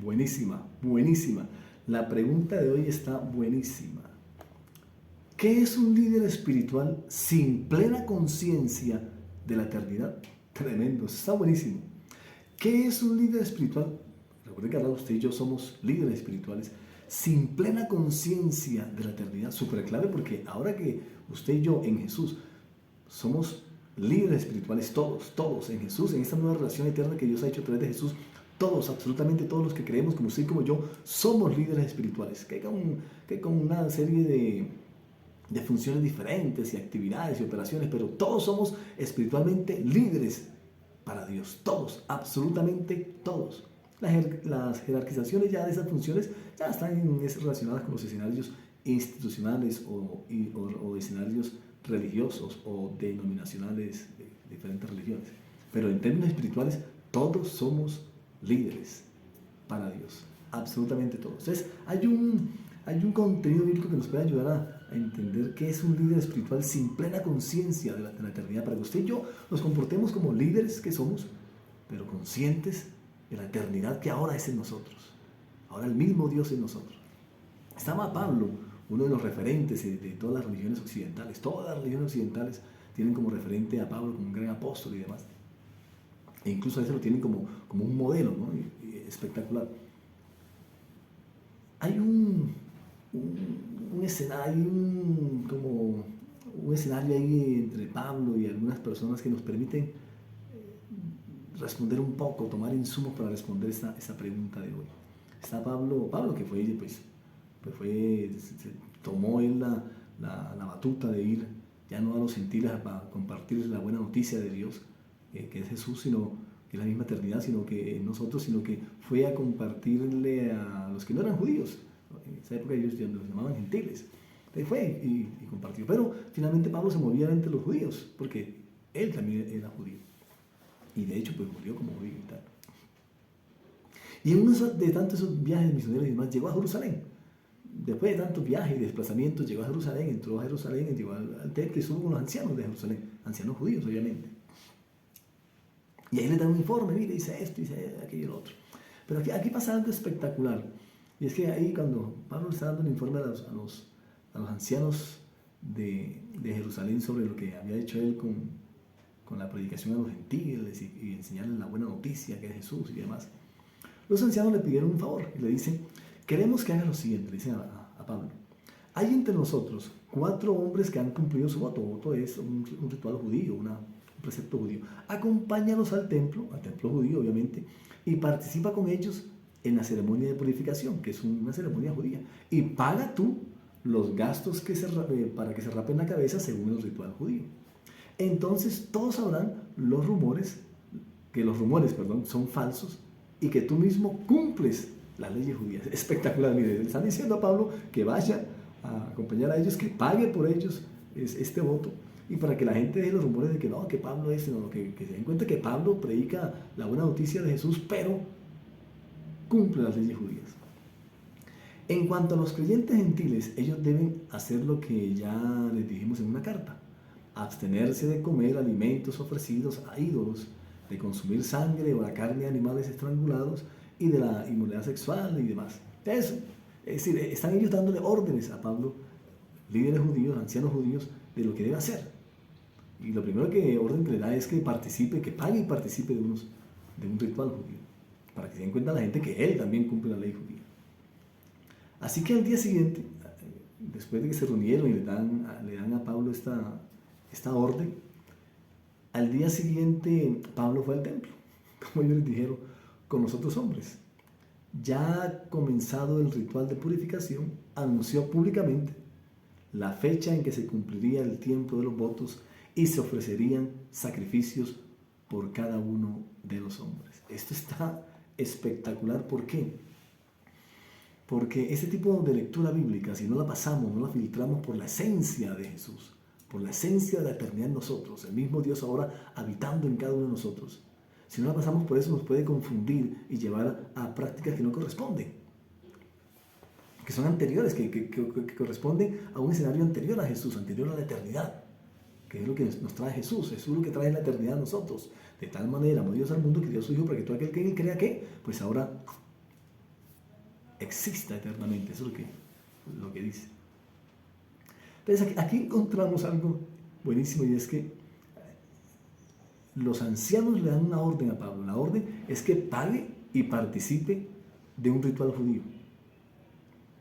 Buenísima, buenísima. La pregunta de hoy está buenísima. ¿Qué es un líder espiritual sin plena conciencia de la eternidad? Tremendo, está buenísimo. ¿Qué es un líder espiritual? Recuerden que ahora usted y yo somos líderes espirituales sin plena conciencia de la eternidad. Súper clave, porque ahora que usted y yo en Jesús somos líderes espirituales, todos en Jesús, en esta nueva relación eterna que Dios ha hecho a través de Jesús, todos, absolutamente todos los que creemos, como usted y como yo, somos líderes espirituales, que con una serie de funciones diferentes y actividades y operaciones, pero todos somos espiritualmente líderes para Dios, todos, absolutamente todos. Las jerarquizaciones ya de esas funciones ya están relacionadas con los escenarios institucionales o escenarios religiosos o denominacionales de diferentes religiones. Pero en términos espirituales, todos somos líderes para Dios, absolutamente todos. Entonces, hay un contenido bíblico que nos puede ayudar a entender qué es un líder espiritual sin plena conciencia de la eternidad, para que usted y yo nos comportemos como líderes que somos, pero conscientes de la eternidad que ahora es en nosotros. Ahora el mismo Dios en nosotros. Estaba Pablo, uno de los referentes de todas las religiones occidentales. Todas las religiones occidentales tienen como referente a Pablo como un gran apóstol y demás. E incluso a veces lo tienen como un modelo, ¿no? Espectacular. Hay un escenario, como un escenario ahí entre Pablo y algunas personas que nos permiten responder un poco, tomar insumos para responder esta pregunta de hoy. Está Pablo que fue, tomó él la batuta de ir ya no a los gentiles para compartir la buena noticia de Dios, que es Jesús, sino que es la misma eternidad, sino que nosotros, sino que fue a compartirle a los que no eran judíos. En esa época ellos los llamaban gentiles. Entonces fue y compartió. Pero finalmente Pablo se movía entre los judíos, porque él también era judío. Y de hecho, pues murió como judío y tal. Y en uno de tantos esos viajes misioneros y demás, llegó a Jerusalén. Después de tantos viajes y desplazamientos, llegó a Jerusalén, entró a Jerusalén, llegó al templo y estuvo con los ancianos de Jerusalén, ancianos judíos, obviamente. Y ahí le dan un informe, mire, dice esto, dice aquello y lo otro. Pero aquí pasa algo espectacular. Y es que ahí cuando Pablo le está dando el informe a los ancianos de Jerusalén sobre lo que había hecho él con la predicación a los gentiles y enseñarles la buena noticia que es Jesús y demás, los ancianos le pidieron un favor y le dicen: queremos que haga lo siguiente, le dicen a Pablo. Hay entre nosotros 4 hombres que han cumplido su voto. Voto es un ritual judío, un precepto judío. Acompáñalos al templo judío obviamente, y participa con ellos en la ceremonia de purificación, que es una ceremonia judía, y paga tú los gastos para que se rapen la cabeza según el ritual judío. Entonces todos sabrán que los rumores son falsos y que tú mismo cumples las leyes judías. Espectacular, mire, le están diciendo a Pablo que vaya a acompañar a ellos, que pague por ellos este voto, y para que la gente deje los rumores de que no, que Pablo es, sino que se den cuenta que Pablo predica la buena noticia de Jesús, pero cumple las leyes judías. En cuanto a los creyentes gentiles, ellos deben hacer lo que ya les dijimos en una carta: abstenerse de comer alimentos ofrecidos a ídolos, de consumir sangre o la carne de animales estrangulados y de la inmoralidad sexual y demás. Eso, es decir, están ellos dándole órdenes a Pablo, líderes judíos, ancianos judíos, de lo que debe hacer. Y lo primero orden que le da es que participe, que pague y participe de un ritual judío, para que se den cuenta la gente que él también cumple la ley judía. Así que al día siguiente, después de que se reunieron y le dan a Pablo esta orden, al día siguiente Pablo fue al templo, como ellos les dijeron, con los otros hombres. Ya comenzado el ritual de purificación, anunció públicamente la fecha en que se cumpliría el tiempo de los votos y se ofrecerían sacrificios por cada uno de los hombres. Esto está espectacular. ¿Por qué? Porque este tipo de lectura bíblica, si no la pasamos, no la filtramos por la esencia de Jesús, por la esencia de la eternidad en nosotros, el mismo Dios ahora habitando en cada uno de nosotros, si no la pasamos por eso, nos puede confundir y llevar a prácticas que no corresponden, que son anteriores, que corresponden a un escenario anterior a Jesús, anterior a la eternidad, que es lo que nos trae Jesús. Jesús es lo que trae la eternidad a nosotros. De tal manera amó Dios al mundo que dio a su Hijo para que todo aquel que en él crea, que pues ahora exista eternamente. Eso es lo que dice. Entonces aquí encontramos algo buenísimo, y es que los ancianos le dan una orden a Pablo. La orden es que pague y participe de un ritual judío,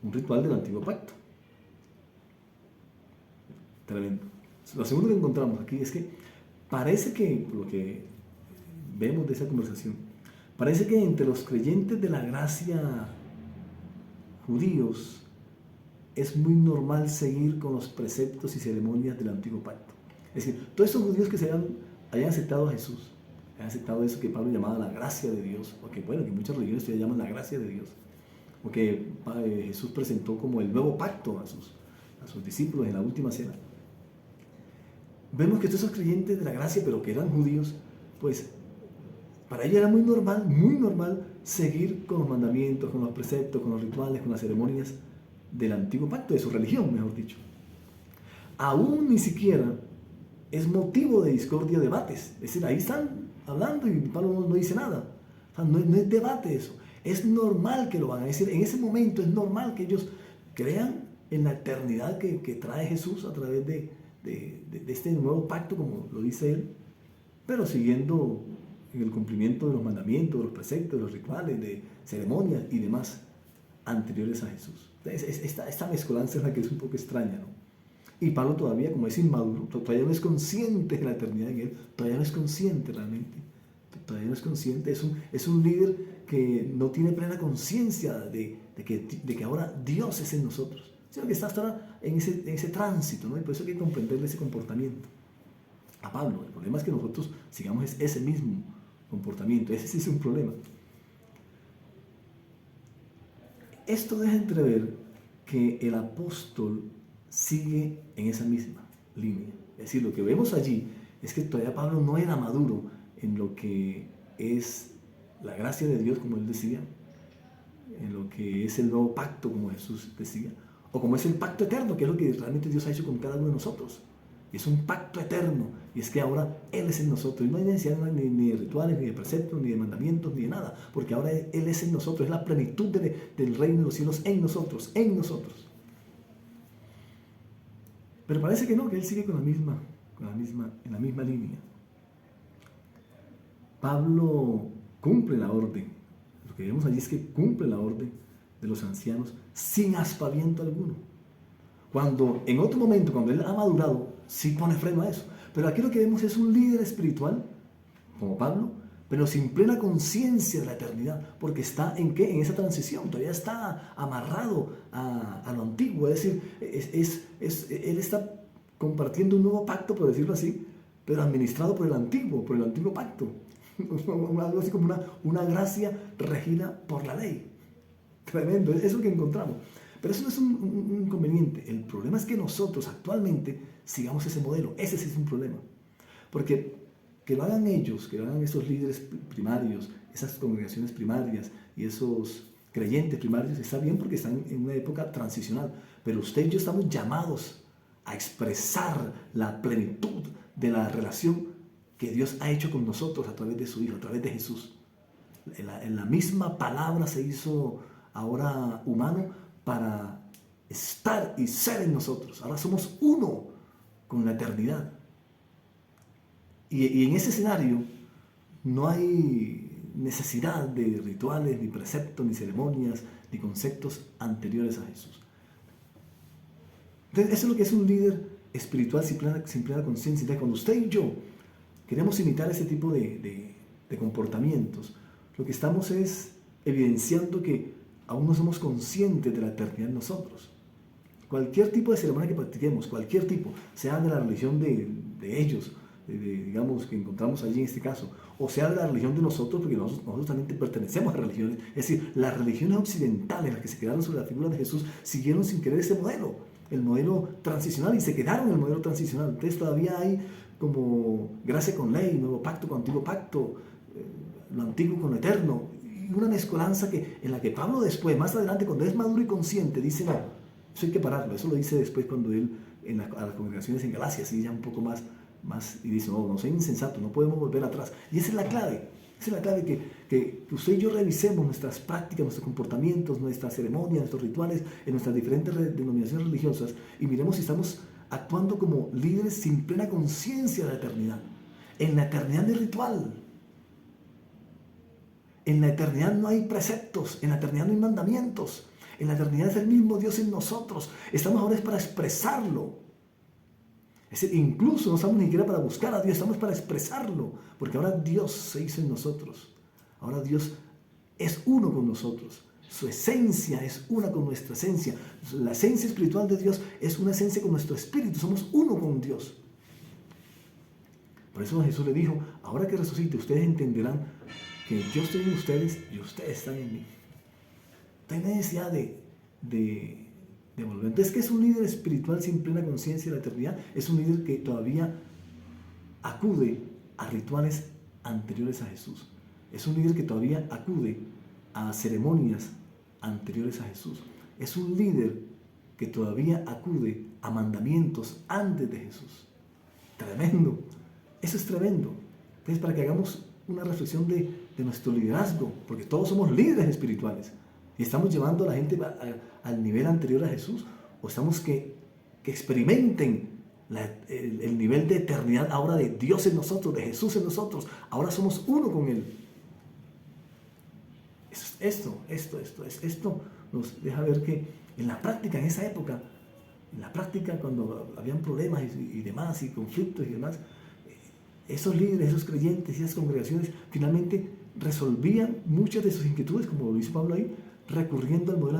un ritual del antiguo pacto. Tremendo. Lo segundo que encontramos aquí es que parece que, por lo que vemos de esa conversación, parece que entre los creyentes de la gracia judíos es muy normal seguir con los preceptos y ceremonias del antiguo pacto. Es decir, todos esos judíos que hayan aceptado a Jesús, hayan aceptado eso que Pablo llamaba la gracia de Dios, o que bueno, que muchas religiones todavía llaman la gracia de Dios, o que Jesús presentó como el nuevo pacto a sus discípulos en la última cena. Vemos que todos esos creyentes de la gracia, pero que eran judíos, pues para ellos era muy normal seguir con los mandamientos, con los preceptos, con los rituales, con las ceremonias del antiguo pacto, de su religión, mejor dicho. Aún ni siquiera es motivo de discordia, debates. Es decir, ahí están hablando y Pablo no dice nada. O sea, no es debate eso. Es normal que lo hagan. Es decir, en ese momento es normal que ellos crean en la eternidad que trae Jesús a través de este nuevo pacto, como lo dice él, pero siguiendo en el cumplimiento de los mandamientos, de los preceptos, de los rituales, de ceremonias y demás anteriores a Jesús. Esta mezcolanza es la que es un poco extraña, ¿no? Y Pablo todavía, como es inmaduro, todavía no es consciente de la eternidad en él, todavía no es consciente realmente, todavía no es consciente, es un líder que no tiene plena conciencia de que ahora Dios es en nosotros, sino que está hasta ahora en ese tránsito, ¿no? Y por eso hay que comprenderle ese comportamiento a Pablo. El problema es que nosotros sigamos ese mismo comportamiento, ese sí es un problema. Esto deja entrever que el apóstol sigue en esa misma línea. Es decir, lo que vemos allí es que todavía Pablo no era maduro en lo que es la gracia de Dios, como él decía, en lo que es el nuevo pacto, como Jesús decía, o como es el pacto eterno, que es lo que realmente Dios ha hecho con cada uno de nosotros. Es un pacto eterno, y es que ahora Él es en nosotros, y no hay necesidad ni de rituales, ni de preceptos, ni de mandamientos, ni de nada, porque ahora Él es en nosotros, es la plenitud del reino de los cielos en nosotros, Pero parece que no, que Él sigue en la misma línea. Pablo cumple la orden, lo que vemos allí es que cumple la orden de los ancianos sin aspaviento alguno. Cuando en otro momento, cuando él ha madurado, sí pone freno a eso. Pero aquí lo que vemos es un líder espiritual, como Pablo, pero sin plena conciencia de la eternidad, porque está ¿en qué? En esa transición, todavía está amarrado a lo antiguo, es decir, él está compartiendo un nuevo pacto, por decirlo así, pero administrado por el antiguo pacto, algo así como una gracia regida por la ley. Tremendo, es lo que encontramos. Pero eso no es un inconveniente. El problema es que nosotros actualmente sigamos ese modelo. Ese sí es un problema. Porque que lo hagan ellos, que lo hagan esos líderes primarios, esas congregaciones primarias y esos creyentes primarios, está bien porque están en una época transicional. Pero usted y yo estamos llamados a expresar la plenitud de la relación que Dios ha hecho con nosotros a través de su Hijo, a través de Jesús. En la misma palabra se hizo ahora humano para estar y ser en nosotros. Ahora somos uno con la eternidad. Y en ese escenario no hay necesidad de rituales, ni preceptos, ni ceremonias, ni conceptos anteriores a Jesús. Entonces, eso es lo que es un líder espiritual sin plena conciencia. Entonces, cuando usted y yo queremos imitar ese tipo de comportamientos, lo que estamos es evidenciando que aún no somos conscientes de la eternidad en nosotros. Cualquier tipo de ceremonia que practiquemos, cualquier tipo, sea de la religión de ellos, digamos, que encontramos allí en este caso, o sea de la religión de nosotros, porque nosotros también pertenecemos a religiones, es decir, las religiones occidentales, las que se quedaron sobre la figura de Jesús, siguieron sin querer ese modelo, el modelo transicional, y se quedaron en el modelo transicional. Entonces todavía hay como gracia con ley, nuevo pacto con antiguo pacto, lo antiguo con lo eterno, una mezcolanza en la que Pablo después, más adelante, cuando es maduro y consciente, dice, no, eso hay que pararlo. Eso lo dice después cuando él, a las congregaciones en Galacia, así ya un poco más y dice, no soy insensato, no podemos volver atrás. Y esa es la clave que usted y yo revisemos nuestras prácticas, nuestros comportamientos, nuestras ceremonias, nuestros rituales en nuestras diferentes denominaciones religiosas y miremos si estamos actuando como líderes sin plena conciencia de la eternidad. En la eternidad no hay ritual. En la eternidad no hay preceptos. En la eternidad no hay mandamientos. En la eternidad es el mismo Dios en nosotros. Estamos ahora es para expresarlo. Es decir, incluso no estamos ni siquiera para buscar a Dios, estamos para expresarlo. Porque ahora Dios se hizo en nosotros. Ahora Dios es uno con nosotros. Su esencia es una con nuestra esencia. La esencia espiritual de Dios es una esencia con nuestro espíritu. Somos uno con Dios. Por eso Jesús le dijo, ahora que resucite, ustedes entenderán que yo estoy en ustedes y ustedes están en mí. No hay necesidad de volver. Entonces, ¿qué es un líder espiritual sin plena conciencia de la eternidad? Es un líder que todavía acude a rituales anteriores a Jesús. Es un líder que todavía acude a ceremonias anteriores a Jesús. Es un líder que todavía acude a mandamientos antes de Jesús. Tremendo. Eso es tremendo. Entonces, para que hagamos una reflexión de nuestro liderazgo, porque todos somos líderes espirituales y estamos llevando a la gente al nivel anterior a Jesús, o estamos que experimenten el nivel de eternidad ahora de Dios en nosotros, de Jesús en nosotros. Ahora somos uno con Él. Esto nos deja ver que en la práctica, en esa época, en la práctica cuando habían problemas y demás, y conflictos y demás, esos líderes, esos creyentes y esas congregaciones finalmente resolvían muchas de sus inquietudes, como lo dice Pablo ahí, recurriendo al modelo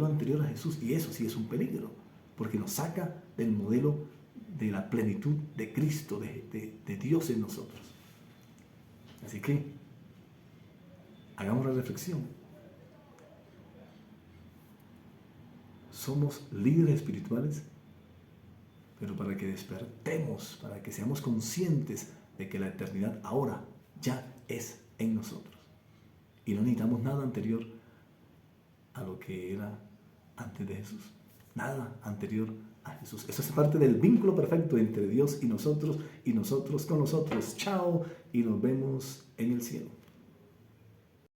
anterior a Jesús. Y eso sí es un peligro, porque nos saca del modelo de la plenitud de Cristo, de Dios en nosotros. Así que hagamos la reflexión. Somos líderes espirituales, pero para que despertemos, para que seamos conscientes de que la eternidad ahora ya es en nosotros. Y no necesitamos nada anterior a lo que era antes de Jesús. Nada anterior a Jesús. Eso es parte del vínculo perfecto entre Dios y nosotros con nosotros. Chao y nos vemos en el cielo.